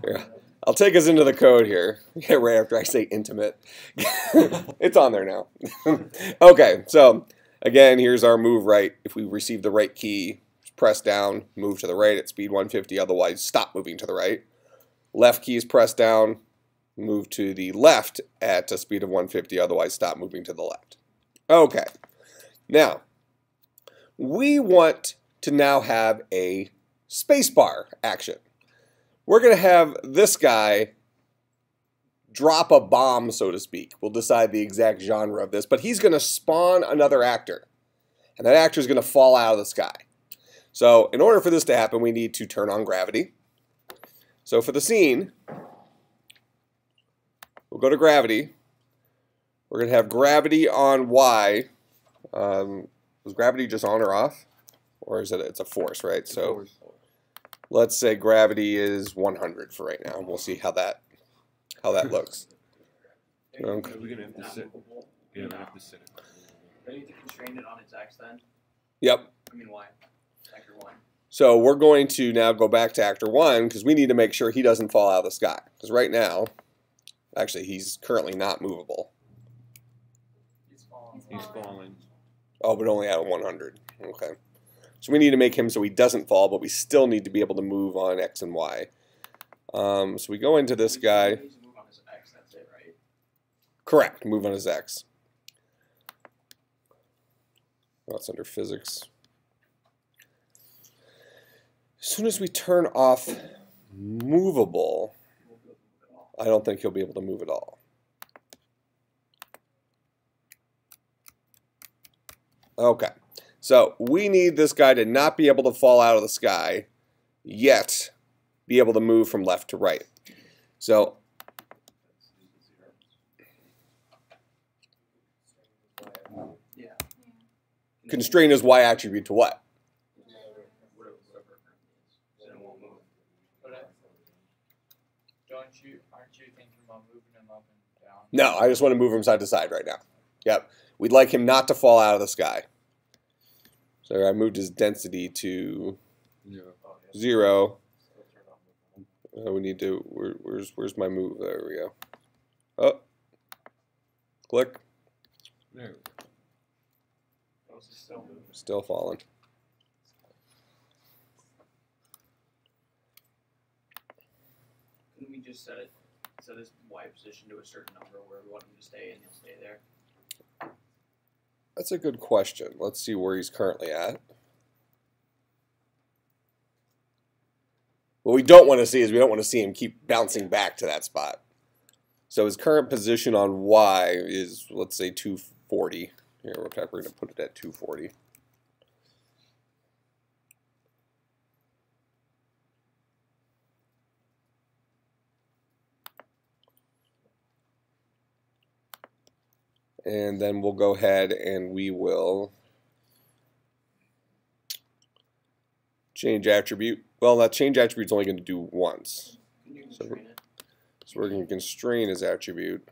Yeah. I'll take us into the code here. Yeah, right after I say intimate. It's on there now. Okay, so again, here's our move right. If we receive the right key, press down, move to the right at speed 150, otherwise stop moving to the right. Left key is press down, move to the left at a speed of 150, otherwise stop moving to the left. Okay, now we want to now have a spacebar action. We're going to have this guy drop a bomb, so to speak. We'll decide the exact genre of this, but he's going to spawn another actor, and that actor is going to fall out of the sky. So in order for this to happen, we need to turn on gravity. So for the scene, we'll go to gravity. We're going to have gravity on Y. Was gravity just on or off? Or is it, it's a force, right? So let's say gravity is 100 for right now, and we'll see how that looks. Okay. We're going to have to sit. Yeah, we're going to have to sit. Do you need to constrain it on its X then? Yep. I mean Y. Actor 1. So we're going to now go back to actor 1 because we need to make sure he doesn't fall out of the sky. Because right now, actually, he's currently not movable. He's falling. He's falling. Oh, but only at 100. Okay. So we need to make him so he doesn't fall, but we still need to be able to move on X and Y. So we go into this guy. He needs to move on his X, that's it, right? Correct. Move on his X. That's under physics. As soon as we turn off movable, I don't think he'll be able to move at all. Okay, so we need this guy to not be able to fall out of the sky, yet be able to move from left to right. So Yeah. constrain his Y attribute to what? Aren't you thinking about moving him up and down? No, I just want to move him side to side right now. Yep. We'd like him not to fall out of the sky. So I moved his density to 0. We need to, where's my move? There we go. Oh. Click. There we go. Still falling. Couldn't we just set his Y position to a certain number where we want him to stay and he'll stay there? That's a good question. Let's see where he's currently at. What we don't want to see is we don't want to see him keep bouncing back to that spot. So his current position on Y is, let's say, 240. Here, we're going to put it at 240. And then we'll go ahead and we will change attribute. Well, that change attribute is only going to do once. Can you So constrain it? we're going to constrain his attribute,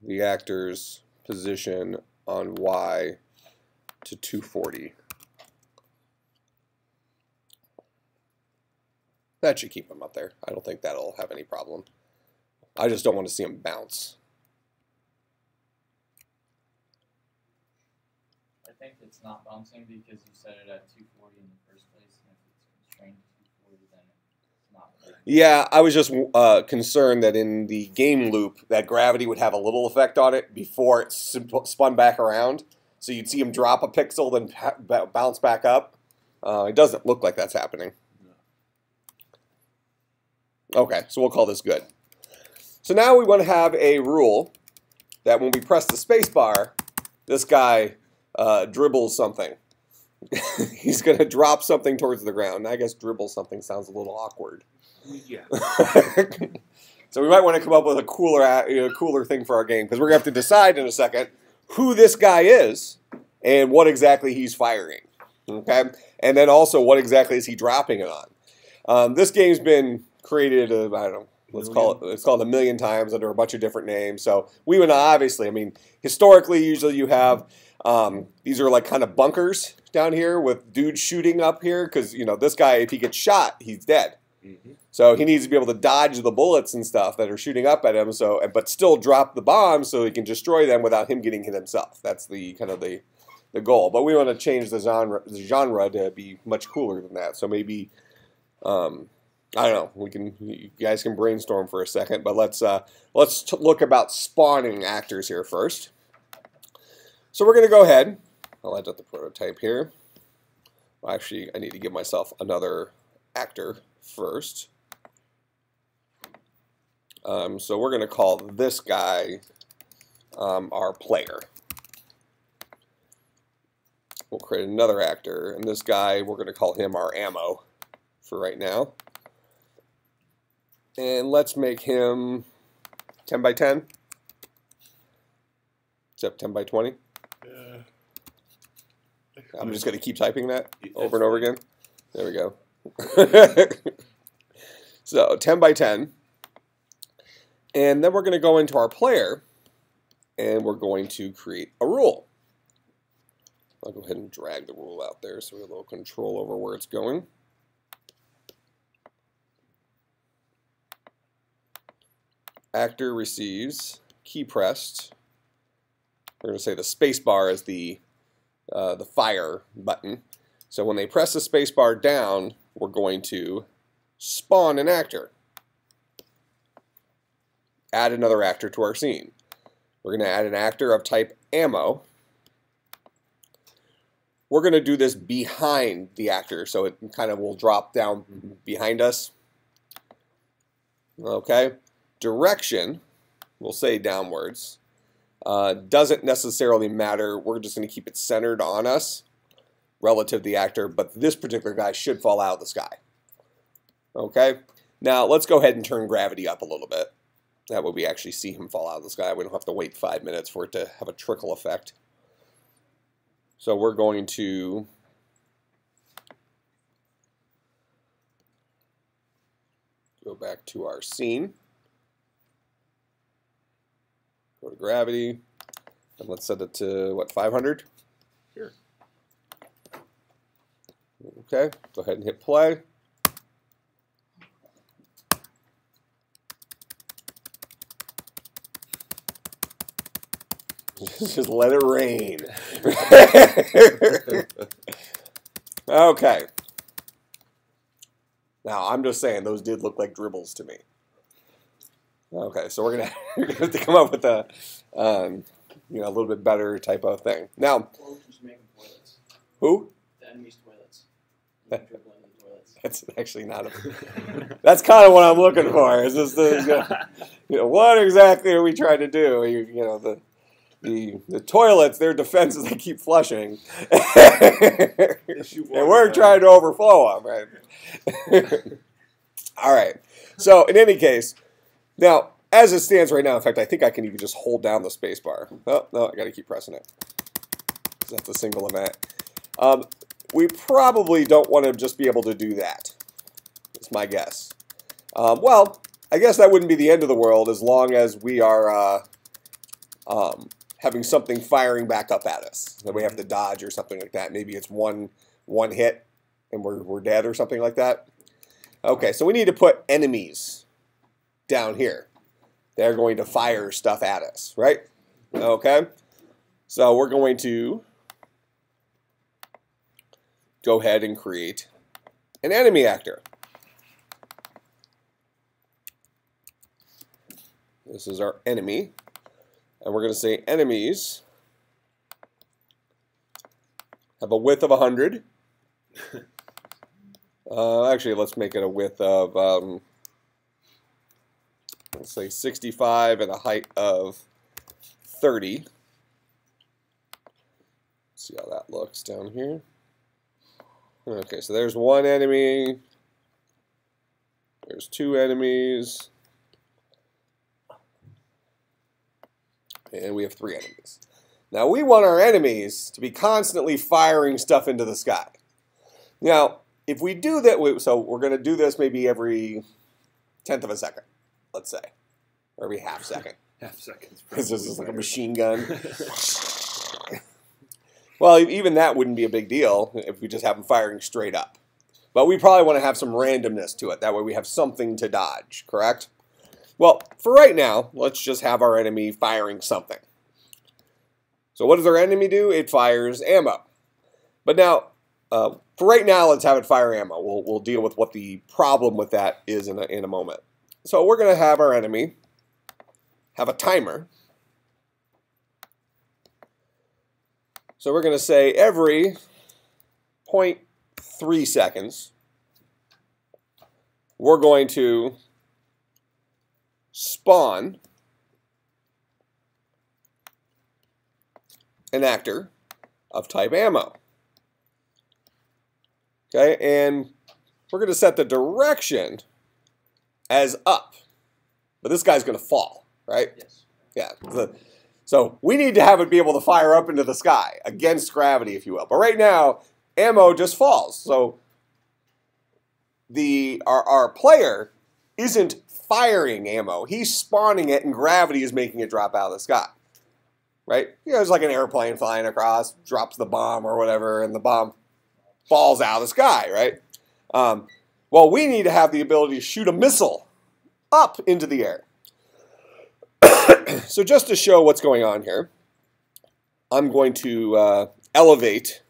the actor's position on Y, to 240. That should keep him up there. I don't think that'll have any problem. I just don't want to see him bounce. I think it's not bouncing because you set it at 240 in the first place, and if it's constrained to 240, then it's not. Yeah, I was just concerned that in the game loop, that gravity would have a little effect on it before it spun back around. So you'd see him drop a pixel, then bounce back up. It doesn't look like that's happening. Okay, so we'll call this good. So now we want to have a rule that when we press the space bar, this guy dribbles something. He's going to drop something towards the ground. I guess dribble something sounds a little awkward. Yeah. So we might want to come up with a cooler thing for our game, because we're going to have to decide in a second who this guy is and what exactly he's firing. Okay, and then also what exactly is he dropping it on. This game's been created, I don't know, let's call it a million times under a bunch of different names. So we would obviously, I mean, historically, usually you have These are like kind of bunkers down here with dudes shooting up here because, you know, this guy, if he gets shot, he's dead. Mm-hmm. So he needs to be able to dodge the bullets and stuff that are shooting up at him, but still drop the bombs so he can destroy them without him getting hit himself. That's the kind of the goal. But we want to change the genre to be much cooler than that. So maybe, I don't know. You guys can brainstorm for a second, but let's look about spawning actors here first. So we're going to go ahead. I'll edit the prototype here. Well, actually, I need to give myself another actor first. So we're going to call this guy our player. We'll create another actor, and this guy, we're going to call him our ammo for right now. And let's make him 10 by 10. Except 10 by 20. I'm just going to keep typing that over and over again. There we go. So 10 by 10. And then we're going to go into our player, and we're going to create a rule. I'll go ahead and drag the rule out there so we have a little control over where it's going. Actor receives key pressed. We're going to say the space bar is the fire button. So when they press the space bar down, we're going to spawn an actor. Add another actor to our scene. We're going to add an actor of type ammo. We're going to do this behind the actor, so it kind of will drop down behind us. Okay. Direction, we'll say downwards. Doesn't necessarily matter. We're just going to keep it centered on us relative to the actor, but this particular guy should fall out of the sky. Okay. Now let's go ahead and turn gravity up a little bit. That way we actually see him fall out of the sky. We don't have to wait 5 minutes for it to have a trickle effect. So we're going to go back to our scene. Go to gravity. And let's set it to, what, 500? Sure. Okay, go ahead and hit play. Just let it rain. Okay. Now, I'm just saying, those did look like dribbles to me. Okay, so we're gonna have to come up with a, a little bit better type of thing. Now, Or just make them toilets. who? The enemy's toilets. You can dribble into the toilets. That's actually not a. That's kind of what I'm looking for. Is this what exactly are we trying to do? The toilets, their defense is they keep flushing, and we're trying to overflow them, right? All right. So in any case, now as it stands right now, in fact, I think I can even just hold down the space bar. Oh no, I got to keep pressing it. That's a single event. We probably don't want to just be able to do that. That's my guess. Well, I guess that wouldn't be the end of the world as long as we are having something firing back up at us that we have to dodge or something like that. Maybe it's one hit and we're dead or something like that. Okay, so we need to put enemies down here. They're going to fire stuff at us, right? Okay, so we're going to go ahead and create an enemy actor. This is our enemy. And we're going to say enemies have a width of 100. Actually, let's make it a width of, let's say 65 and a height of 30. Let's see how that looks down here. Okay, so there's one enemy. There's two enemies. And we have three enemies. Now, we want our enemies to be constantly firing stuff into the sky. Now, if we do that, so we're going to do this maybe every 1/10 of a second, let's say. Or every half second. Half seconds. Because this is like a machine gun. Well, even that wouldn't be a big deal if we just have them firing straight up. But we probably want to have some randomness to it. That way we have something to dodge, correct? Well, for right now, let's just have our enemy firing something. So what does our enemy do? It fires ammo. But now, for right now, let's have it fire ammo. We'll deal with what the problem with that is in a moment. So we're going to have our enemy have a timer. So we're going to say every 0.3 seconds, we're going to spawn an actor of type ammo. Okay, and we're going to set the direction as up. But this guy's going to fall, right? Yes. Yeah. So we need to have it be able to fire up into the sky against gravity, if you will. But right now, ammo just falls. So our player isn't firing ammo. He's spawning it, and gravity is making it drop out of the sky. Right? You know, there's like an airplane flying across, drops the bomb or whatever, and the bomb falls out of the sky, right? Well, we need to have the ability to shoot a missile up into the air. So just to show what's going on here, I'm going to elevate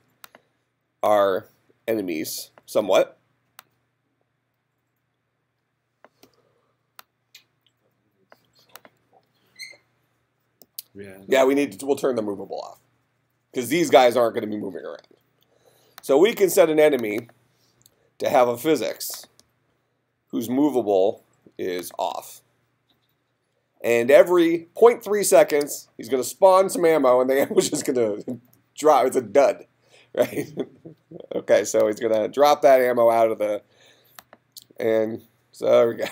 our enemies somewhat. Yeah, we'll turn the movable off because these guys aren't going to be moving around. So we can set an enemy to have a physics whose movable is off. And every 0.3 seconds, he's going to spawn some ammo, and the ammo's just going to drop. It's a dud, right? Okay, so he's going to drop that ammo out of the... And so there we go.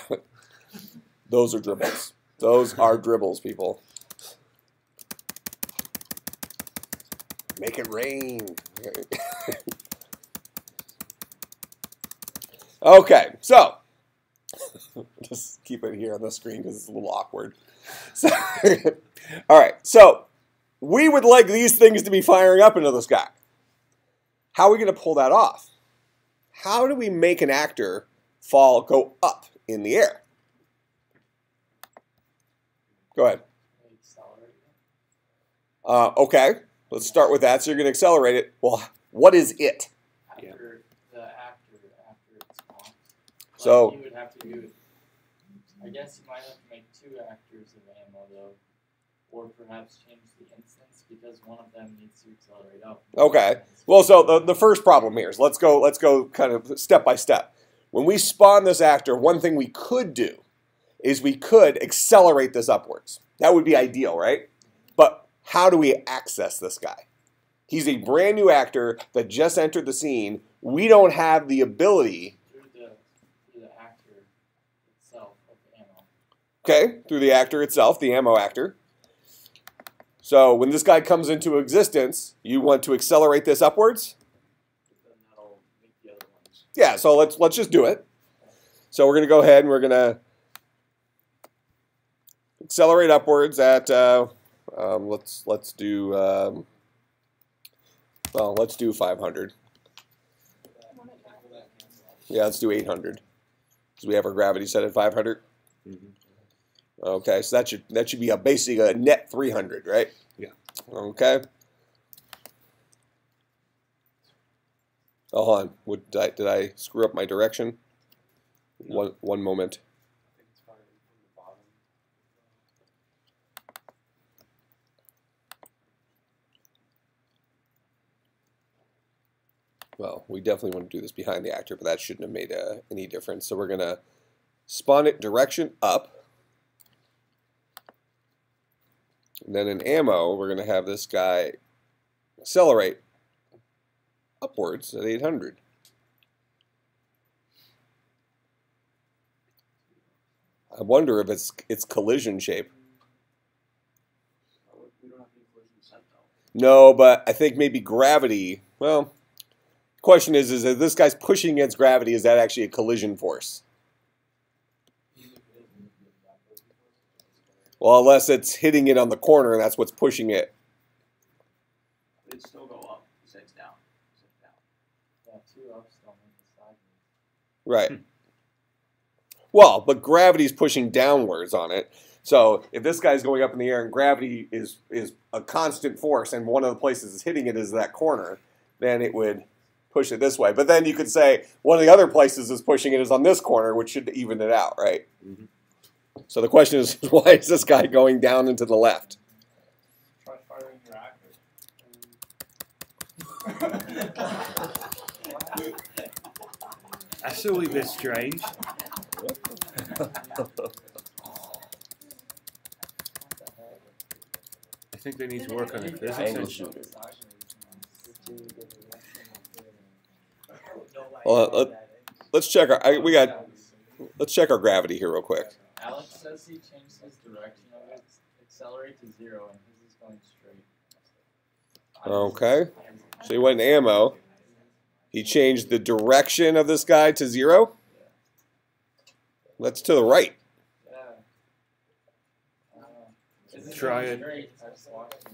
Those are dribbles. Those are dribbles, people. Make it rain. Okay, so just keep it here on the screen because it's a little awkward. So, all right, so we would like these things to be firing up into the sky. How are we going to pull that off? How do we make an actor go up in the air? Go ahead. Okay, let's start with that. So you're going to accelerate it. Well, what is it? After it spawns. So you would have to do. I guess you might have to make 2 actors of ammo though, or perhaps change the instance because one of them needs to accelerate up. Okay. Well, so the first problem here is let's go kind of step by step. When we spawn this actor, one thing we could do is we could accelerate this upwards. That would be ideal, right? But how do we access this guy? He's a brand new actor that just entered the scene. We don't have the ability. Through the actor itself of the ammo. Okay, through the actor itself, the ammo actor. So when this guy comes into existence, you want to accelerate this upwards? Then that'll make the other ones. Yeah, so let's just do it. So we're going to go ahead and we're going to accelerate upwards at let's do 500. Yeah, let's do 800. So we have our gravity set at 500. Mm-hmm. Okay, so that should be basically a net 300, right? Yeah. Okay. Oh, hold on. Did I screw up my direction? No. One moment. I think it's firing from the bottom. Well, we definitely want to do this behind the actor, but that shouldn't have made any difference. So we're going to spawn it direction up. And then in ammo, we're going to have this guy accelerate upwards at 800. I wonder if it's collision shape. We don't have any collision set though. No, but I think maybe gravity. Well, the question is if this guy's pushing against gravity, is that actually a collision force? Well, unless it's hitting it on the corner and that's what's pushing it. It'd still go up. Right. Well, but gravity's pushing downwards on it. So if this guy's going up in the air and gravity is a constant force and one of the places it's hitting it is that corner, then it would push it this way. But then you could say one of the other places is pushing it is on this corner, which should even it out, right? Mm-hmm. So the question is, why is this guy going down and to the left? Try firing your actor. That's a wee bit strange. I think they need to work on their physics. Angle and- shooter. Well, let's check our. Let's check our gravity here real quick. Alex says he changed his direction of it, accelerate to 0, and his is going straight. Okay. So he went in ammo. He changed the direction of this guy to 0. That's to the right. Yeah. Is this Try going it. straight? I just watched it.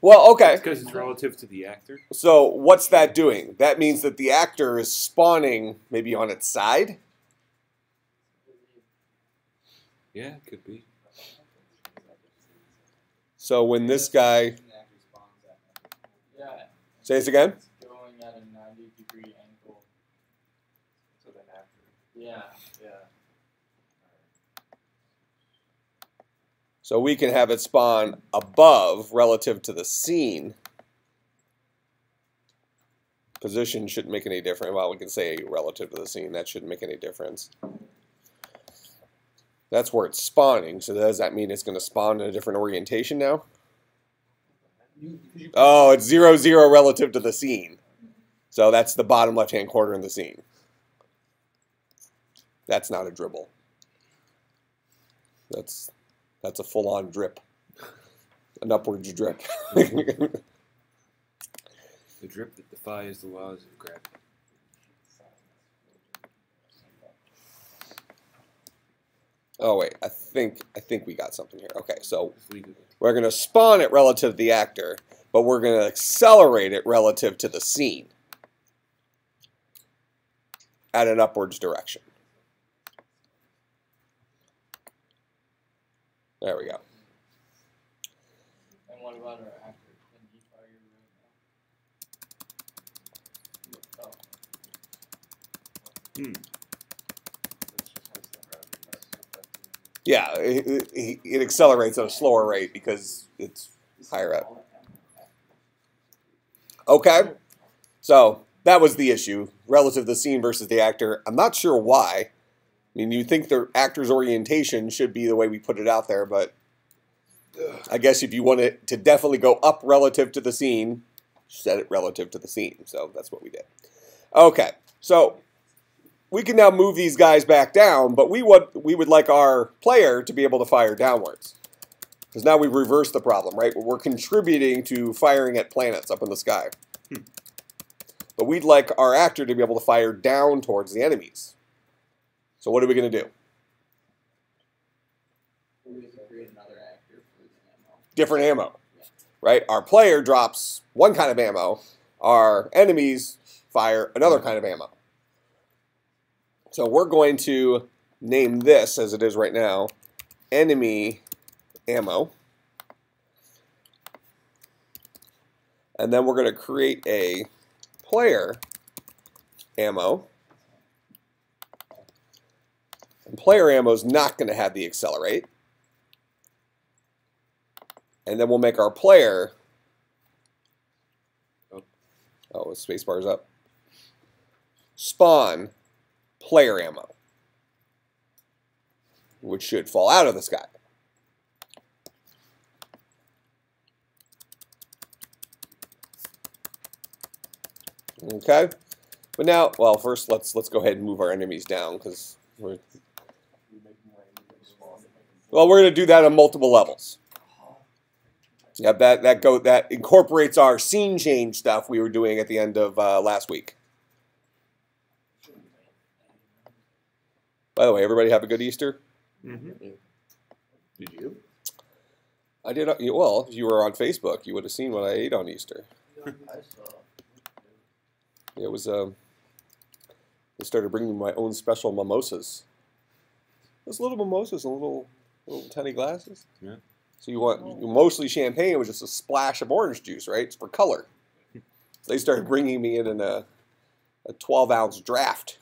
Well, okay. Because it's relative to the actor. So what's that doing? That means that the actor is spawning maybe on its side. Yeah, it could be. So when this guy, Yeah, say this again. it's going at a 90-degree angle. So then after. Yeah. So we can have it spawn above relative to the scene. Position shouldn't make any difference. Well, we can say relative to the scene. That shouldn't make any difference. That's where it's spawning. So does that mean it's going to spawn in a different orientation now? Oh, it's 0, 0 relative to the scene. So that's the bottom left-hand corner in the scene. That's not a dribble. That's a full-on drip. An upwards drip. The drip that defies the laws of gravity. Oh wait, I think we got something here. Okay, so Just leave it. we're going to spawn it relative to the actor, but we're going to accelerate it relative to the scene at an upwards direction. There we go. And what about our actor? Can he fire right now? Oh. Yeah, it accelerates at a slower rate because it's higher up. Okay, so that was the issue, relative to the scene versus the actor. I'm not sure why. I mean, you'd think the actor's orientation should be the way we put it out there, but I guess if you want it to definitely go up relative to the scene, set it relative to the scene. So that's what we did. Okay, so we can now move these guys back down, but we would like our player to be able to fire downwards. Because now we've reversed the problem, right? We're contributing to firing at planets up in the sky. But we'd like our actor to be able to fire down towards the enemies. So what are we going to do? We can create another actor for the ammo. Different ammo, right? Our player drops one kind of ammo. Our enemies fire another kind of ammo. So we're going to name this, as it is right now, enemy ammo. And then we're going to create a player ammo. And player ammo is not going to have the accelerate. And then we'll make our player. Oh, space bar's up. Spawn player ammo, which should fall out of the sky. Okay, but now, well, first let's go ahead and move our enemies down because we're going to do that on multiple levels. Yeah, that incorporates our scene change stuff we were doing at the end of last week. By the way, everybody have a good Easter? Mm-hmm. Did you? I did. Well, if you were on Facebook, you would have seen what I ate on Easter. I saw. It was. They started bringing me my own special mimosas. Those little mimosas in little tiny glasses. Yeah. So you want mostly champagne with just a splash of orange juice, right? It's for color. They started bringing me in a 12-ounce draft.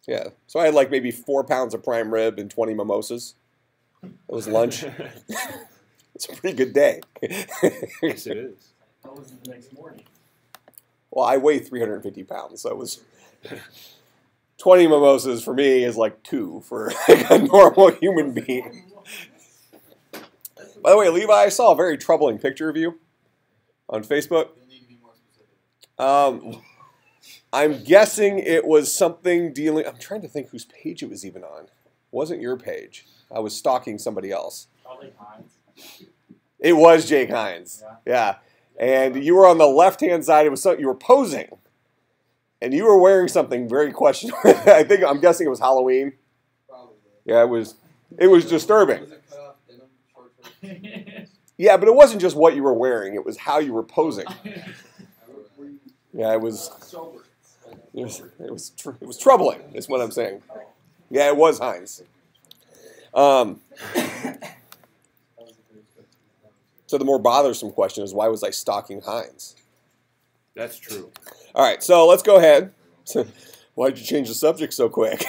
Yeah, so I had like maybe 4 pounds of prime rib and 20 mimosas. It was lunch. It's a pretty good day. Yes, it is. How was it the next morning? Well, I weigh 350 pounds, so it was 20 mimosas for me is like 2 for a normal human being. By the way, Levi, I saw a very troubling picture of you on Facebook. You'll need to be more specific. I'm guessing it was something dealing. I'm trying to think whose page it was even on. It wasn't your page. I was stalking somebody else. Probably Heinz. It was Jake Hines. Yeah. And you were on the left-hand side. It was something you were posing, and you were wearing something very questionable. I'm guessing it was Halloween. Probably. Yeah, it was. It was disturbing. Was it cut off denim, short shorts? Yeah, but it wasn't just what you were wearing. It was how you were posing. Yeah, it was. Sober. It was troubling. Is what I'm saying. Yeah, it was Hines. So the more bothersome question is, why was I stalking Hines? That's true. All right, so let's go ahead. Why'd you change the subject so quick?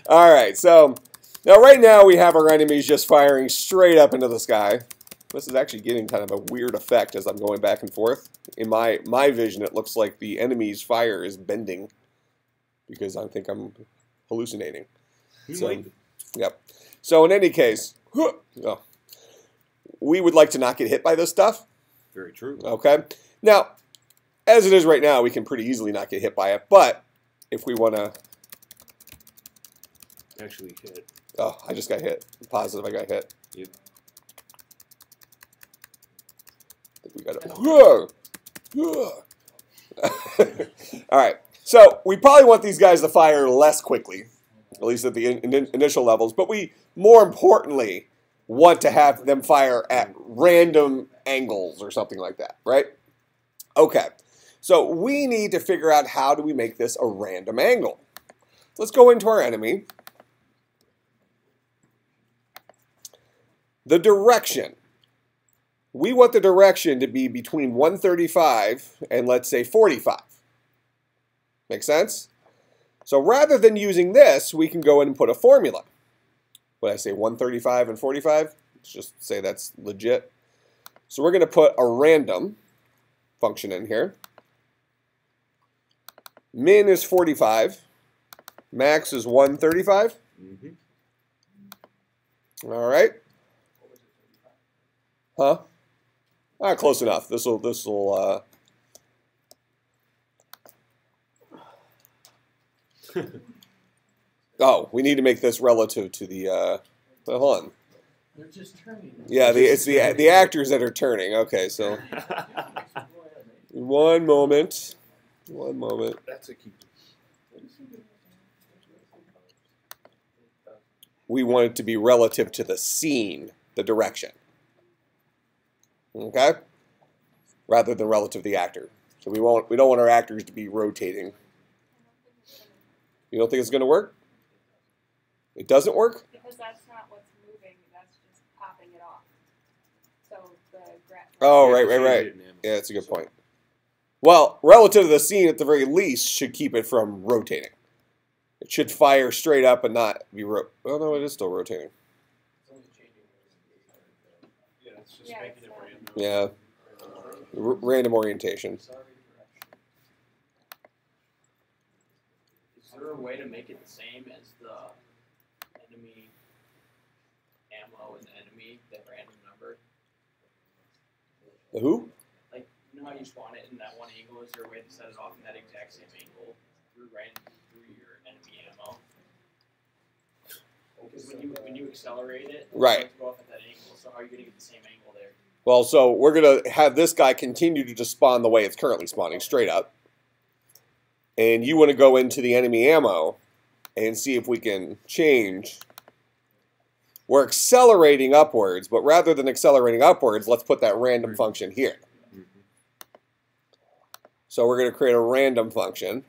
All right, so now right now we have our enemies just firing straight up into the sky. This is actually getting kind of a weird effect as I'm going back and forth. In my vision, it looks like the enemy's fire is bending because I think I'm hallucinating. Yep. So in any case, we would like to not get hit by this stuff. Very true. Okay. Now, as it is right now, we can pretty easily not get hit by it. But if we want to... Actually hit. Oh, I just got hit. I'm positive I got hit. Yep. I think we got it. All right. So we probably want these guys to fire less quickly, at least at the initial levels. But we, more importantly, want to have them fire at random angles or something like that, right? Okay. So we need to figure out how do we make this a random angle. Let's go into our enemy. The direction. We want the direction to be between 135 and, let's say, 45. Make sense? So rather than using this, we can go in and put a formula. What I say, 135 and 45? Let's just say that's legit. So we're going to put a random function in here. Min is 45. Max is 135. All right. Huh? Close enough. This will. Oh, we need to make this relative to the. Well, hold on. They're just turning. Yeah, it's the actors that are turning. Okay, so one moment. One moment. That's a key. We want it to be relative to the scene, the direction. Okay? Rather than relative to the actor. So we don't want our actors to be rotating. You don't think it's going to work? It doesn't work? Because that's not what's moving, that's just popping it off. So the Oh, right. Yeah, that's a good point. Well, relative to the scene, at the very least, should keep it from rotating. It should fire straight up and not be oh no, it is still rotating. Yeah, it's just making it random. Yeah. Random orientation. Is there a way to make it the same as the enemy ammo and the enemy, the random number? The who? Like, you know how you spawn it in that one angle? Is there a way to set it off in that exact same angle through your enemy ammo? Because when you accelerate it, right, it's go off at that angle. So how are you going to get the same angle there? Well, so we're going to have this guy continue to just spawn the way it's currently spawning, straight up. And you want to go into the enemy ammo and see if we can change we're accelerating upwards, but rather than accelerating upwards, let's put that random function here. So we're going to create a random function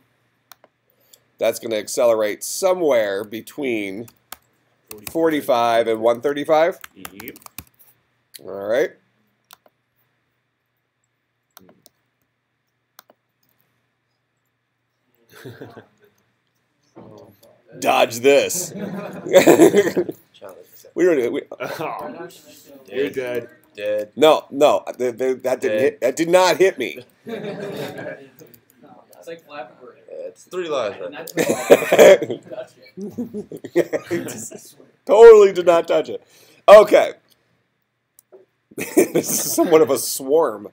that's going to accelerate somewhere between 45 and 135. Yep. All right. Dodge this. we don't. Oh, you're dead. Dead. No, that didn't hit. That did not hit me. It's like Flappy Bird. It's 3 lives And right that's there. touch it. Totally did not touch it. Okay. This is somewhat of a swarm.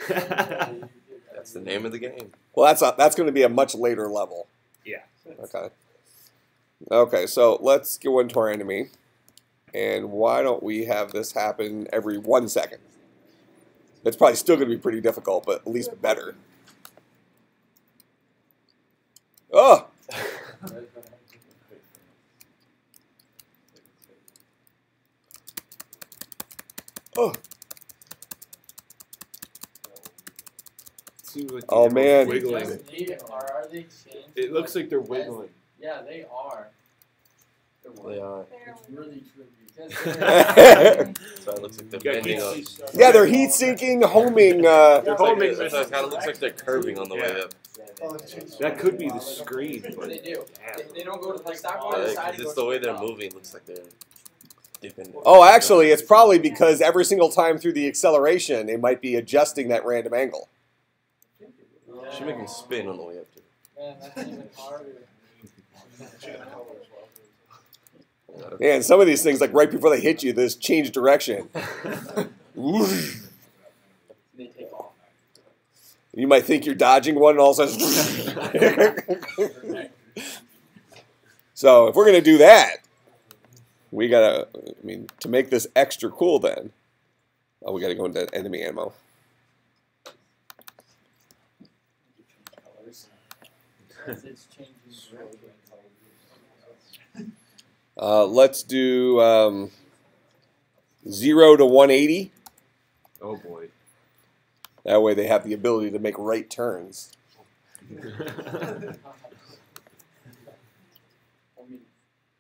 That's the name of the game. Well, that's going to be a much later level. Yeah. Okay. Okay, so let's go into our enemy. And why don't we have this happen every 1 second? It's probably still going to be pretty difficult, but at least better. Oh! Oh! Seems like Oh, man. wiggling. Are they changed? It looks like they're wiggling. Yeah, they are. They are. It's really trippy. So it looks like they're Yeah, bending on. Yeah, they're heat sinking, homing. They're homing. It kind of looks like they're curving on the way up. That could be the screen, but They do. damn. They don't go to like stop going to the side. Because it's the way they're moving. It looks like they're dipping. Oh, actually, it's probably because every single time through the acceleration, it might be adjusting that random angle. Should make them spin on the way up too. Man, that's even harder. Man, some of these things, like right before they hit you, this change direction. Whoosh. They take off. You might think you're dodging one, and all of a sudden. So if we're gonna do that, we gotta. I mean, to make this extra cool, then, oh, we gotta go into enemy ammo. It's changing direction. Let's do 0 to 180. Oh boy. That way they have the ability to make right turns.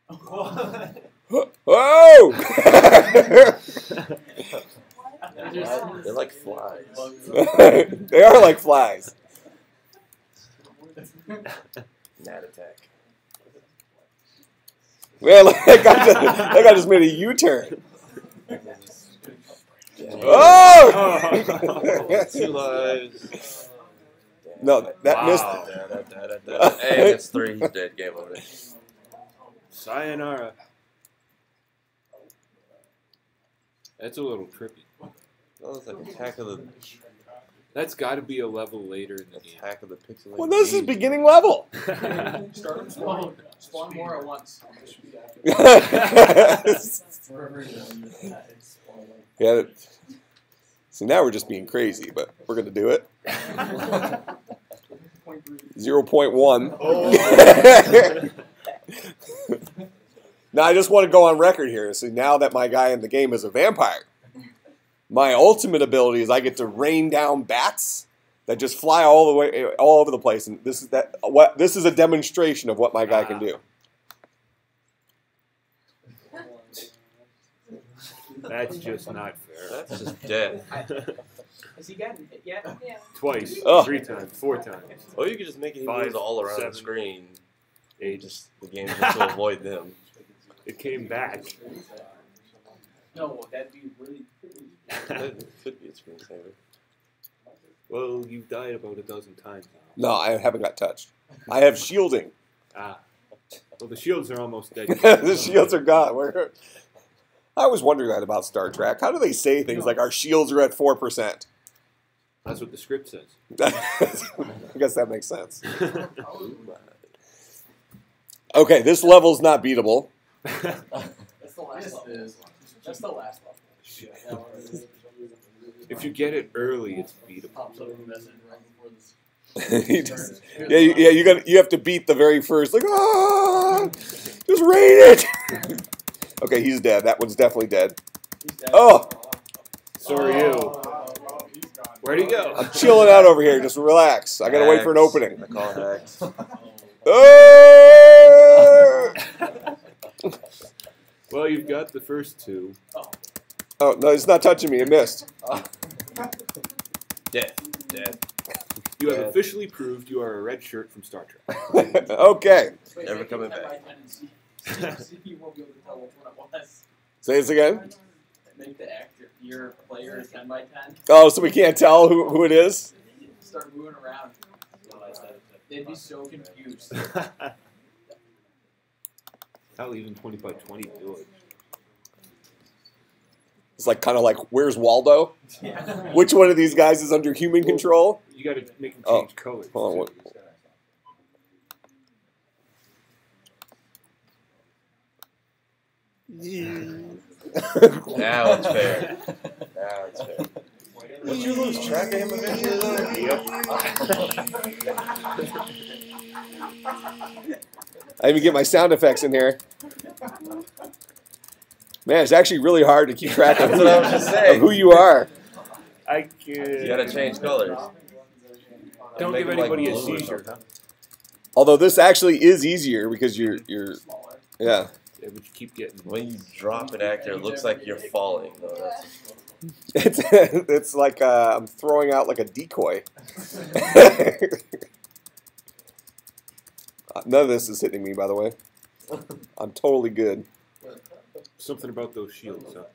Whoa! They're like flies. They are like flies. Gnat attack. Man, that guy just made a U-turn. Oh! 2 lives. No, that Wow. missed. Hey, that's 3. He's dead. Game over. Sayonara. That's a little trippy. Oh, it's like Attack of the That's got to be a level later in the game. Attack of the Pixelated. Well, this is beginning level. Start them spawn. Spawn more at once. Yeah. See, now we're just being crazy, but we're going to do it. 0.1. Now, I just want to go on record here. See, now that my guy in the game is a vampire, my ultimate ability is I get to rain down bats that just fly all over the place, and this is a demonstration of what my guy can do. That's just not fair. That's just dead. Has he gotten hit yet? Yeah. Twice, Oh. 3 times, 4 times. Or you could just make it 5, moves all around 7, the screen. 8. The game just to avoid them. It came back. No, that'd be really pretty. That could be a screensaver. Well, you've died about a dozen times now. No, I haven't got touched. I have shielding. Ah. Well, the shields are almost dead. The shields are gone. I was wondering that about Star Trek. How do they say things like our shields are at 4%? That's what the script says. I guess that makes sense. Okay, this level's not beatable. That's the last level. That's the last level. If you get it early, it's beatable. Pops up a message right before this. You have to beat the very first, like, just raid it. Okay, he's dead. That one's definitely dead. He's dead. Oh! So are you. Where'd he go? I'm chilling out over here. Just relax. I gotta wait for an Hacks. opening. I call hacks. Oh! Well, you've got the first two. Oh, no, it's not touching me. It missed. Death. Death. You have Yeah. officially proved you are a red shirt from Star Trek. Okay. Wait, Never make it coming 10 by back. 10 and see you won't be able to tell which one it was. Say this again. Make the actor, your player 10 by 10. Oh, so we can't tell who it is? Start moving around. They'd be so confused. I'll even 20 by 20 do it. It's like kind of like, where's Waldo? Yeah. Which one of these guys is under human control? You got to make them Oh. change colors. Hold on, what? Now it's fair. Now it's fair. Don't you lose track of him eventually, though? I even get my sound effects in here. Man, it's actually really hard to keep track of, That's what I was just saying. of who you are. I You gotta change colors. don't Make give them like anybody a blue or seizure. something. Although this actually is easier because you're Smaller. yeah. Yeah, but you keep getting. When you drop an actor, it looks like you're falling, though. That's It's like I'm throwing out like a decoy. None of this is hitting me, by the way. I'm totally good. Something about those shields, huh?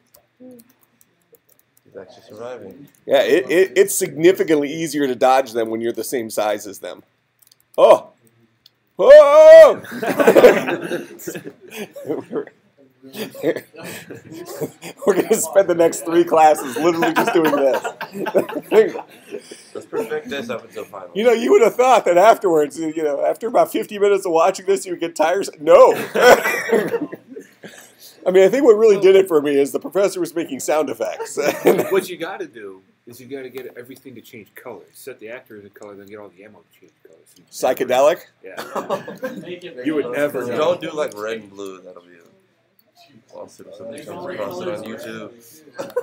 he's actually surviving. Yeah, it's significantly easier to dodge them when you're the same size as them. Oh! Oh! We're going to spend the next 3 classes literally just doing this. Let's perfect this up until final. You know, you would have thought that afterwards, you know, after about 50 minutes of watching this, you would get tired. No. I mean, I think what really did it for me is the professor was making sound effects. What you got to do is you got to get everything to change colors. Set the actor in color, then get all the ammo to change colors. Psychedelic? Yeah. Make it You would never know. Don't do like red and blue. That'll be a lawsuit if somebody comes across it on YouTube.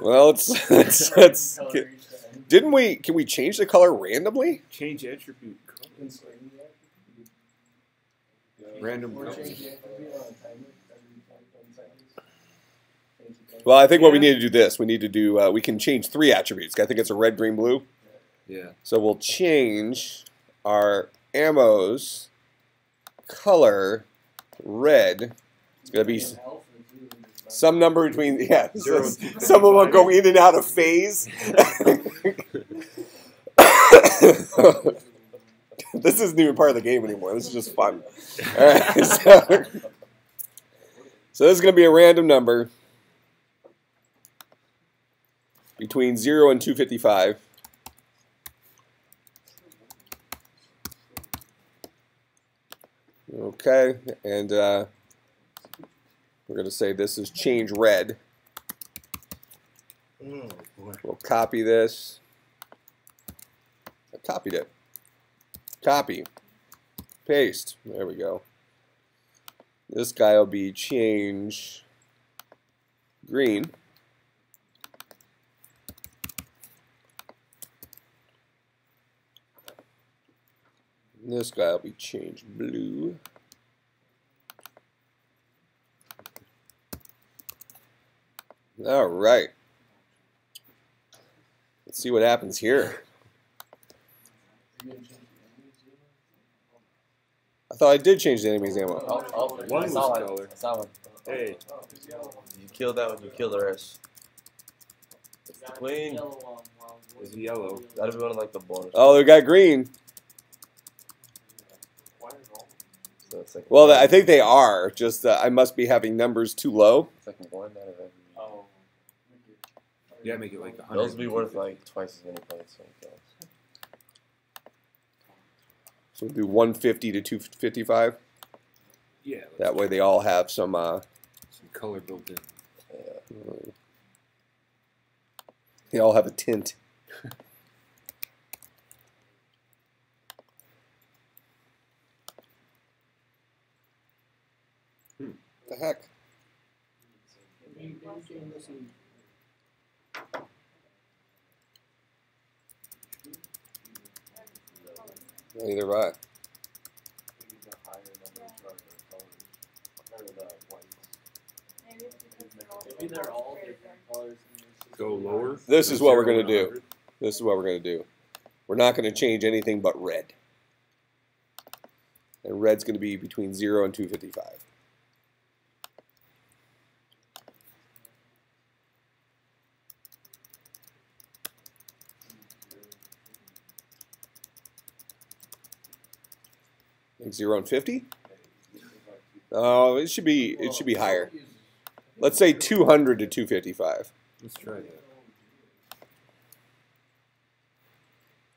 Well, it's didn't we? Can we change the color randomly? Change attribute colors. Random colors. Well, I think what we need to do this. We need to do. We can change 3 attributes. I think it's a red, green, blue. Yeah. So we'll change our ammo's color red. It's gonna be some number between Zero So and some of them go in and out of phase. This isn't even part of the game anymore. This is just fun. All right, so this is going to be a random number between 0 and 255. Okay, and we're going to say this is change red. We'll copy this. I copied it. Copy. Paste. There we go. This guy will be change green. And this guy will be change blue. All right. Let's see what happens here. I thought I did change the enemy's ammo. One was color. Solid. Hey, You kill that one, you kill the rest. It's the queen. is yellow. That'll be one of like the bonus. Oh, they got green. So it's like Well, I think they are. Just I must be having numbers too low. it's like 1 out of every. Oh. Yeah, make it like 100. Those will be worth like twice as many points. Like that. So we'll do 150 to 255. Yeah. That way they all have some. Some color built in. They all have a tint. The heck? Neither have I. Maybe it's because they're all Maybe they're all different colors. Go lower. This is what we're 0 going to do. 100. This is what we're going to do. We're not going to change anything but red. And red's going to be between 0 and 255. Like 0 and 50? Oh, it should be higher. Let's say 200 to 255. Let's try that.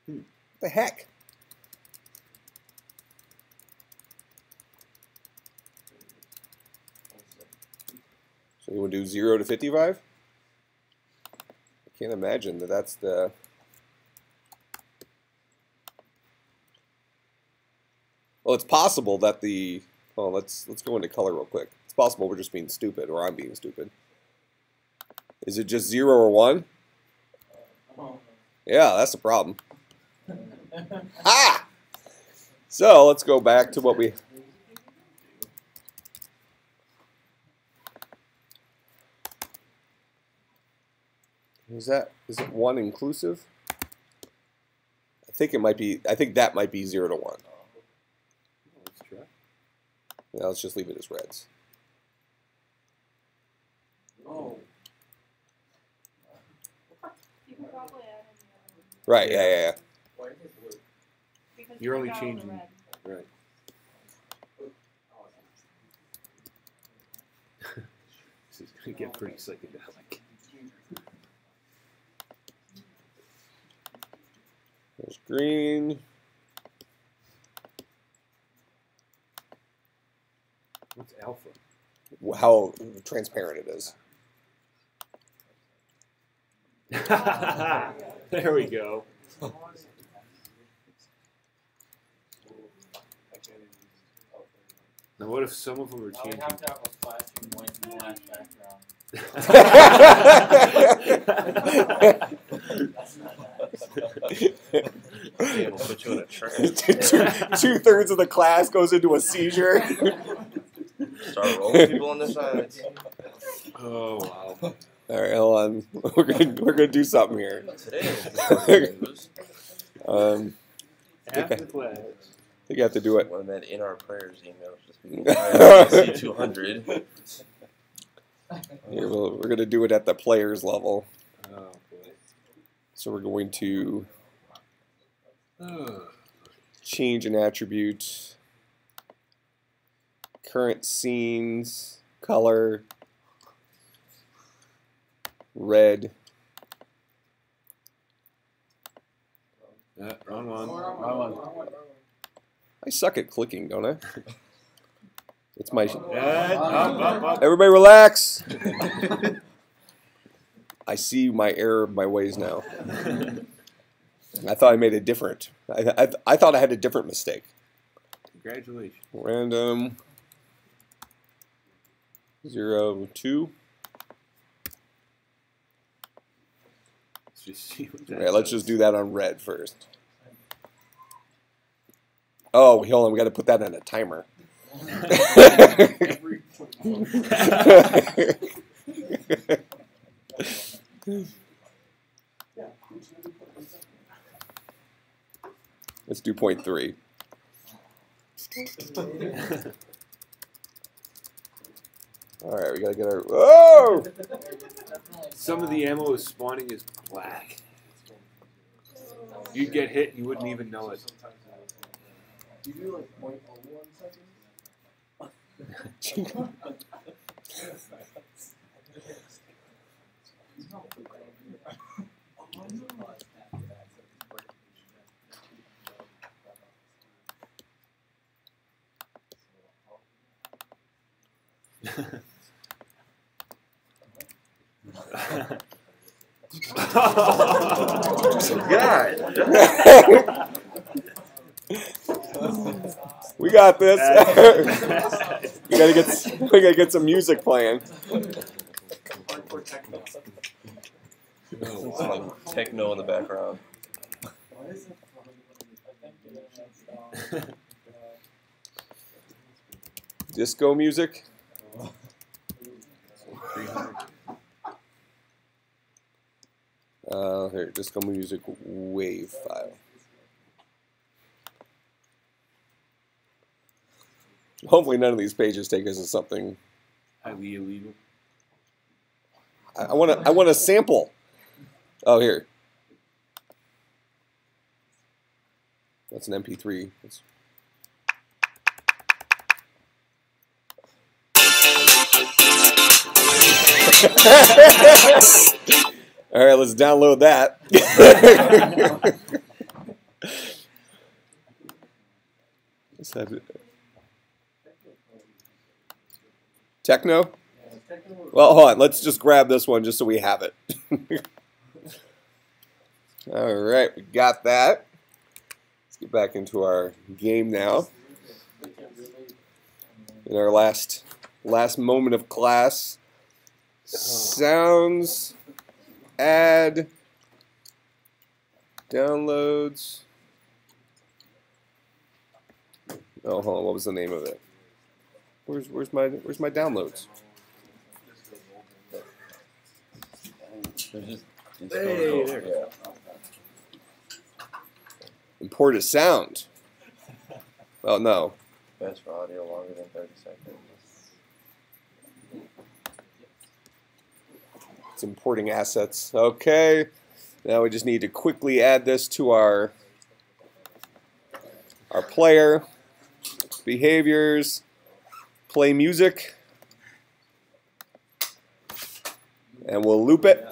What the heck? So you want to do 0 to 55? I can't imagine that that's the... Well, it's possible that the... Well, let's go into color real quick. It's possible we're just being stupid, or I'm being stupid. Is it just 0 or 1? Yeah, that's the problem. Ah! So let's go back to what we... Is it 1 inclusive? I think it might be. I think that might be 0 to 1. Let's try. Yeah, let's just leave it as reds. Oh. You can probably add in Right. Yeah. Why is it blue? because You're you only got all the changing. red. Right. This is going to get pretty psychedelic. There's green. What's alpha? How transparent it is. There we go. Now, what if some of them are Now we changing? have to have a flashing white and black background. Yeah, we'll put you in a trance. 2/3 of the class goes into a seizure. Start rolling people on the sides. Oh wow! All right, hold on. We're gonna do something here. Today is news. Half the class. I think you have to do it. One that in our prayers email just be CSC200. Here, we're gonna do it at the players level. Oh boy. So we're going to change an attribute, current scenes, color, red. Wrong one. I suck at clicking, don't I? It's my... Up. Everybody relax! I see my error of my ways now. I thought I made a different... I thought I had a different mistake. Congratulations. Random 0, 2. Let's just see what All that right, let's does. just do that on red first. Oh, hold on, we got to put that in a timer. Let's do 0.3. All right, we gotta get our. Whoa! Some of the ammo is spawning as black. You'd get hit and you wouldn't even know it. You do like 0.01 seconds? God. We got this. we gotta get some music playing. Some techno in the background. Disco music. 300. Here, disco music wave file. Hopefully none of these pages take us to something. Highly illegal. I want a sample. Oh, here. That's an MP3. All right, let's download that. Let's have it. Techno? Well, hold on. Let's just grab this one just so we have it. All right, we got that. Let's get back into our game now. In our last moment of class. Sounds, add, downloads. Oh, hold on. What was the name of it? Where's my downloads? There's just Hey, there. yeah. Import a sound. Oh no. Best for audio longer than 30 seconds. It's importing assets. Okay. Now we just need to quickly add this to our player. Behaviors. Play music. And we'll loop it.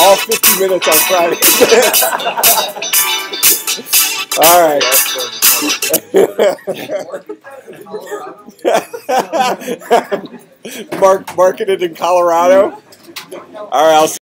All 50 minutes on Friday. All right. Marketed in Colorado. All right, I'll see